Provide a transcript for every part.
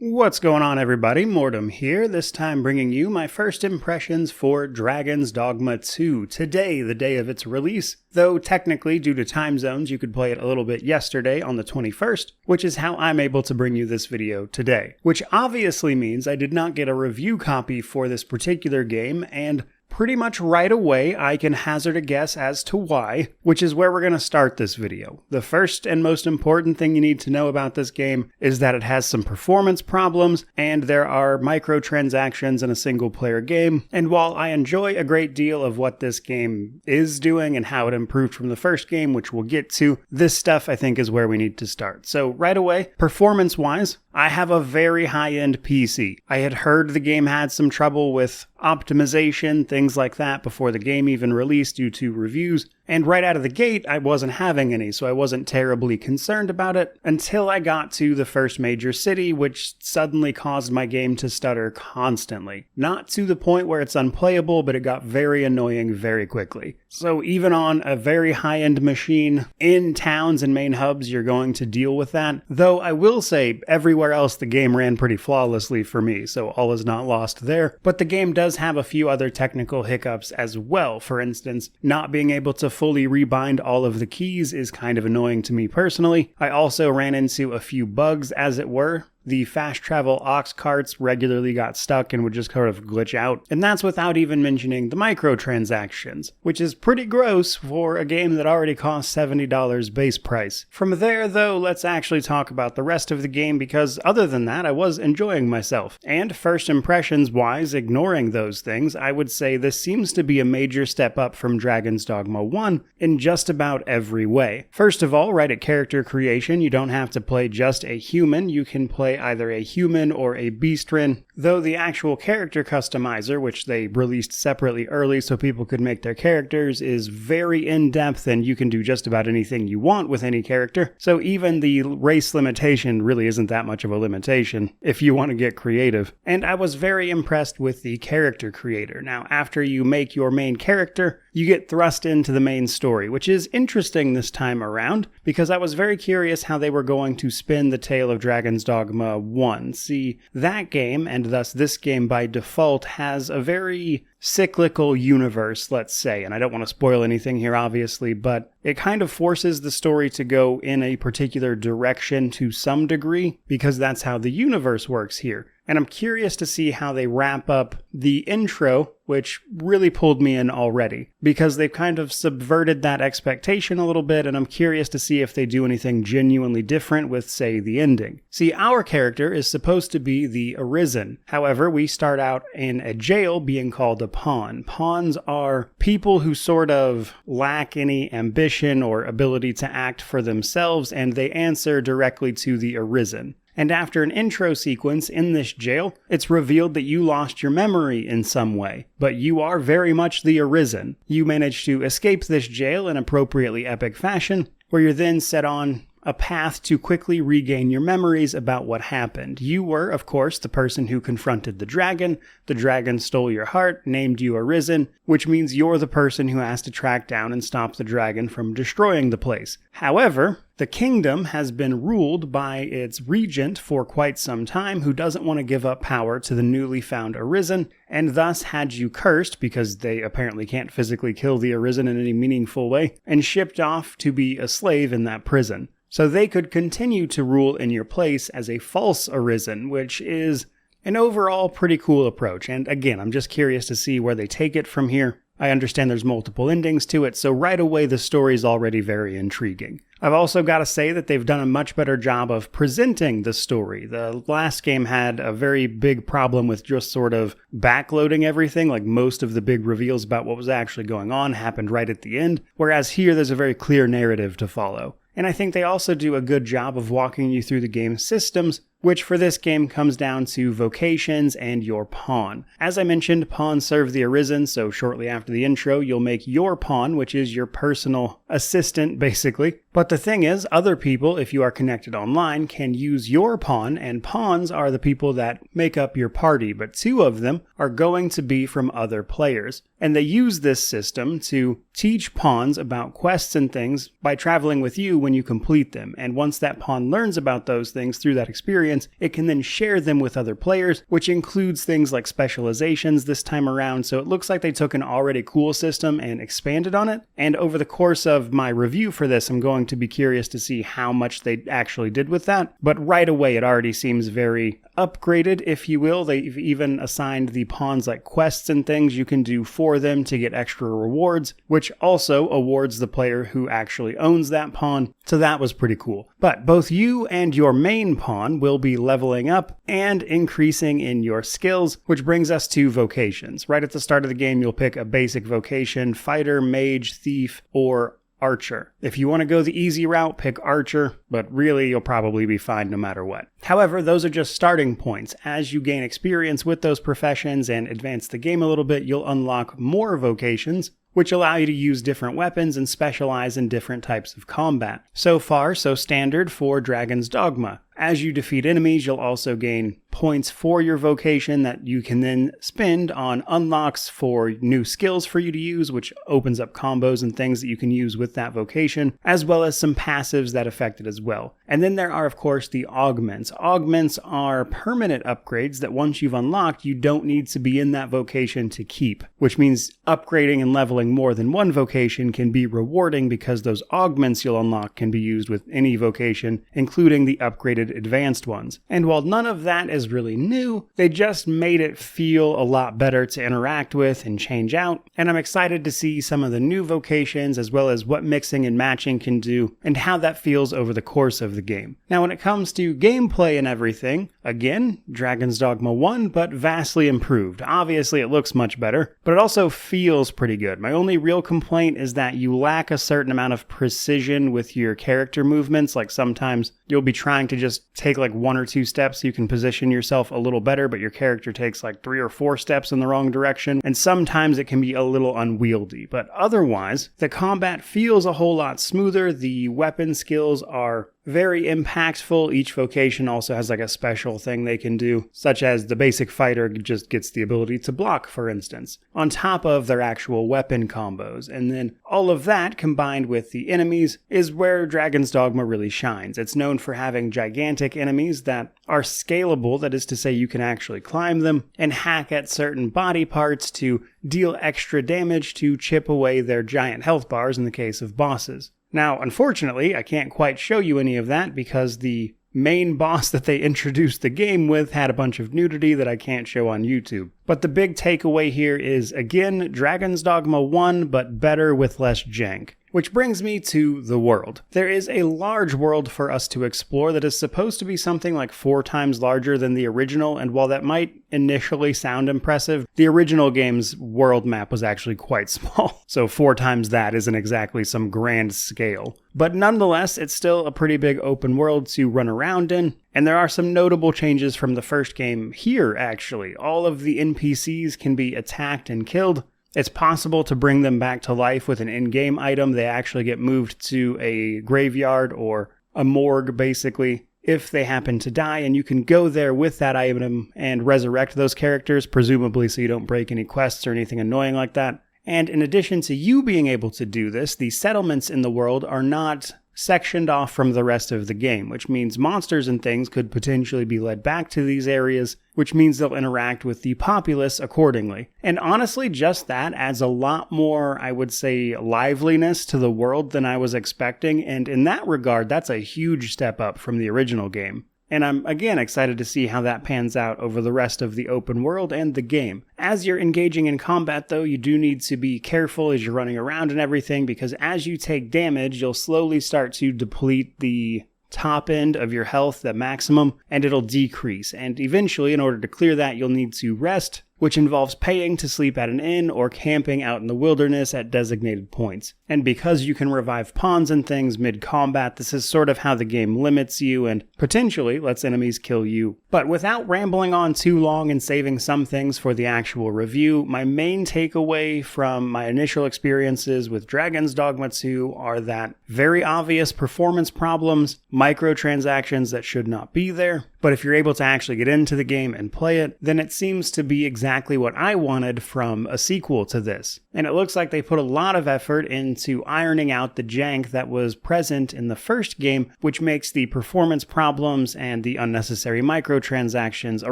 What's going on, everybody? Mortem here, this time bringing you my first impressions for Dragon's Dogma 2. Today, the day of its release, though technically due to time zones you could play it a little bit yesterday on the 21st, which is how I'm able to bring you this video today. Which obviously means I did not get a review copy for this particular game, and pretty much right away, I can hazard a guess as to why, which is where we're going to start this video. The first and most important thing you need to know about this game is that it has some performance problems, and there are microtransactions in a single-player game, and while I enjoy a great deal of what this game is doing and how it improved from the first game, which we'll get to, this stuff I think is where we need to start. So right away, performance-wise, I have a very high-end PC. I had heard the game had some trouble with optimization, things like that, before the game even released due to reviews, and right out of the gate, I wasn't having any, so I wasn't terribly concerned about it until I got to the first major city, which suddenly caused my game to stutter constantly. Not to the point where it's unplayable, but it got very annoying very quickly. So even on a very high-end machine, in towns and main hubs, you're going to deal with that. Though I will say, everywhere else the game ran pretty flawlessly for me, so all is not lost there. But the game does have a few other technical hiccups as well. For instance, not being able to fully rebind all of the keys is kind of annoying to me personally. I also ran into a few bugs, as it were. The fast travel ox carts regularly got stuck and would just sort of glitch out. And that's without even mentioning the microtransactions, which is pretty gross for a game that already costs $70 base price. From there, though, let's actually talk about the rest of the game, because other than that, I was enjoying myself. And first impressions wise, ignoring those things, I would say this seems to be a major step up from Dragon's Dogma 1 in just about every way. First of all, right at character creation, you don't have to play just a human, you can play either a human or a beastren, though the actual character customizer, which they released separately early so people could make their characters, is very in-depth and you can do just about anything you want with any character, so even the race limitation really isn't that much of a limitation if you want to get creative. And I was very impressed with the character creator. Now, after you make your main character, you get thrust into the main story, which is interesting this time around, because I was very curious how they were going to spin the tale of Dragon's Dogma 1. See, that game, and thus this game by default, has a very cyclical universe, let's say, and I don't want to spoil anything here obviously, but it kind of forces the story to go in a particular direction to some degree, because that's how the universe works here. And I'm curious to see how they wrap up the intro, which really pulled me in already, because they've kind of subverted that expectation a little bit, and I'm curious to see if they do anything genuinely different with, say, the ending. See, our character is supposed to be the Arisen. However, we start out in a jail being called a pawn. Pawns are people who sort of lack any ambition or ability to act for themselves, and they answer directly to the Arisen. And after an intro sequence in this jail, it's revealed that you lost your memory in some way, but you are very much the Arisen. You manage to escape this jail in appropriately epic fashion, where you're then set on a path to quickly regain your memories about what happened. You were, of course, the person who confronted the dragon stole your heart, named you Arisen, which means you're the person who has to track down and stop the dragon from destroying the place. However, the kingdom has been ruled by its regent for quite some time, who doesn't want to give up power to the newly found Arisen, and thus had you cursed, because they apparently can't physically kill the Arisen in any meaningful way, and shipped off to be a slave in that prison. So they could continue to rule in your place as a false Arisen, which is an overall pretty cool approach. And again, I'm just curious to see where they take it from here. I understand there's multiple endings to it, so right away the story's already very intriguing. I've also got to say that they've done a much better job of presenting the story. The last game had a very big problem with just sort of backloading everything, like most of the big reveals about what was actually going on happened right at the end, whereas here there's a very clear narrative to follow. And I think they also do a good job of walking you through the game's systems, which for this game comes down to vocations and your pawn. As I mentioned, pawns serve the Arisen, so shortly after the intro, you'll make your pawn, which is your personal assistant, basically. But the thing is, other people, if you are connected online, can use your pawn, and pawns are the people that make up your party, but two of them are going to be from other players. And they use this system to teach pawns about quests and things by traveling with you when you complete them. And once that pawn learns about those things through that experience, it can then share them with other players, which includes things like specializations this time around. So it looks like they took an already cool system and expanded on it. And over the course of my review for this, I'm going to be curious to see how much they actually did with that. But right away, it already seems very upgraded, if you will. They've even assigned the pawns like quests and things you can do for them to get extra rewards, which also awards the player who actually owns that pawn. So that was pretty cool. But both you and your main pawn will be leveling up and increasing in your skills, which brings us to vocations. Right at the start of the game, you'll pick a basic vocation: fighter, mage, thief, or archer. If you want to go the easy route, pick archer, but really you'll probably be fine no matter what. However, those are just starting points. As you gain experience with those professions and advance the game a little bit, you'll unlock more vocations, which allow you to use different weapons and specialize in different types of combat. So far, so standard for Dragon's Dogma. As you defeat enemies, you'll also gain points for your vocation that you can then spend on unlocks for new skills for you to use, which opens up combos and things that you can use with that vocation, as well as some passives that affect it as well. And then there are, of course, the augments. Augments are permanent upgrades that once you've unlocked, you don't need to be in that vocation to keep, which means upgrading and leveling more than one vocation can be rewarding because those augments you'll unlock can be used with any vocation, including the upgraded advanced ones. And while none of that is really new, they just made it feel a lot better to interact with and change out. And I'm excited to see some of the new vocations as well as what mixing and matching can do and how that feels over the course of the game. Now, when it comes to gameplay and everything, again, Dragon's Dogma 1, but vastly improved. Obviously, it looks much better, but it also feels pretty good. My only real complaint is that you lack a certain amount of precision with your character movements. Like sometimes you'll be trying to just take like 1 or 2 steps so you can position yourself a little better, but your character takes like 3 or 4 steps in the wrong direction, and sometimes it can be a little unwieldy. But otherwise, the combat feels a whole lot smoother. The weapon skills are very impactful. Each vocation also has like a special thing they can do, such as the basic fighter just gets the ability to block, for instance, on top of their actual weapon combos. And then all of that combined with the enemies is where Dragon's Dogma really shines. It's known for having gigantic enemies that are scalable, that is to say you can actually climb them and hack at certain body parts to deal extra damage to chip away their giant health bars in the case of bosses. Now, unfortunately, I can't quite show you any of that because the main boss that they introduced the game with had a bunch of nudity that I can't show on YouTube. But the big takeaway here is, again, Dragon's Dogma 1, but better with less jank. Which brings me to the world. There is a large world for us to explore that is supposed to be something like 4 times larger than the original, and while that might initially sound impressive, the original game's world map was actually quite small. So 4 times that isn't exactly some grand scale. But nonetheless, it's still a pretty big open world to run around in, and there are some notable changes from the first game here, actually. All of the NPCs can be attacked and killed. It's possible to bring them back to life with an in-game item. They actually get moved to a graveyard or a morgue, basically, if they happen to die, and you can go there with that item and resurrect those characters, presumably so you don't break any quests or anything annoying like that. And in addition to you being able to do this, the settlements in the world are not sectioned off from the rest of the game, which means monsters and things could potentially be led back to these areas, which means they'll interact with the populace accordingly. And honestly, just that adds a lot more, I would say, liveliness to the world than I was expecting, and in that regard, that's a huge step up from the original game. And I'm, again, excited to see how that pans out over the rest of the open world and the game. As you're engaging in combat, though, you do need to be careful as you're running around and everything, because as you take damage, you'll slowly start to deplete the top end of your health, the maximum, and it'll decrease. And eventually, in order to clear that, you'll need to rest, which involves paying to sleep at an inn or camping out in the wilderness at designated points. And because you can revive pawns and things mid-combat, this is sort of how the game limits you and potentially lets enemies kill you. But without rambling on too long and saving some things for the actual review, my main takeaway from my initial experiences with Dragon's Dogma 2 are that very obvious performance problems, microtransactions that should not be there, but if you're able to actually get into the game and play it, then it seems to be exactly exactly what I wanted from a sequel to this. And it looks like they put a lot of effort into ironing out the jank that was present in the first game, which makes the performance problems and the unnecessary microtransactions a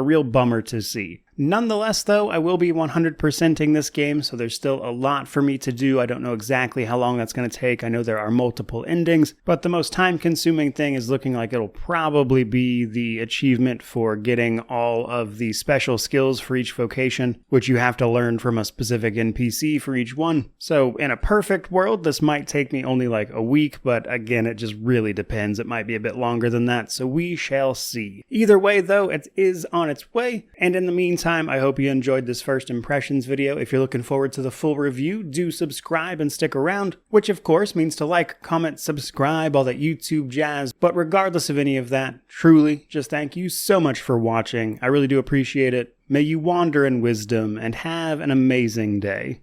real bummer to see. Nonetheless, though, I will be 100%ing this game, so there's still a lot for me to do. I don't know exactly how long that's going to take. I know there are multiple endings, but the most time-consuming thing is looking like it'll probably be the achievement for getting all of the special skills for each vocation, which you have to learn from a specific NPC for each one. So in a perfect world, this might take me only like a week, but again, it just really depends. It might be a bit longer than that, so we shall see. Either way, though, it is on its way, and in the meantime, I hope you enjoyed this first impressions video. If you're looking forward to the full review, do subscribe and stick around, which of course means to like, comment, subscribe, all that YouTube jazz. But regardless of any of that, truly, just thank you so much for watching. I really do appreciate it. May you wander in wisdom and have an amazing day.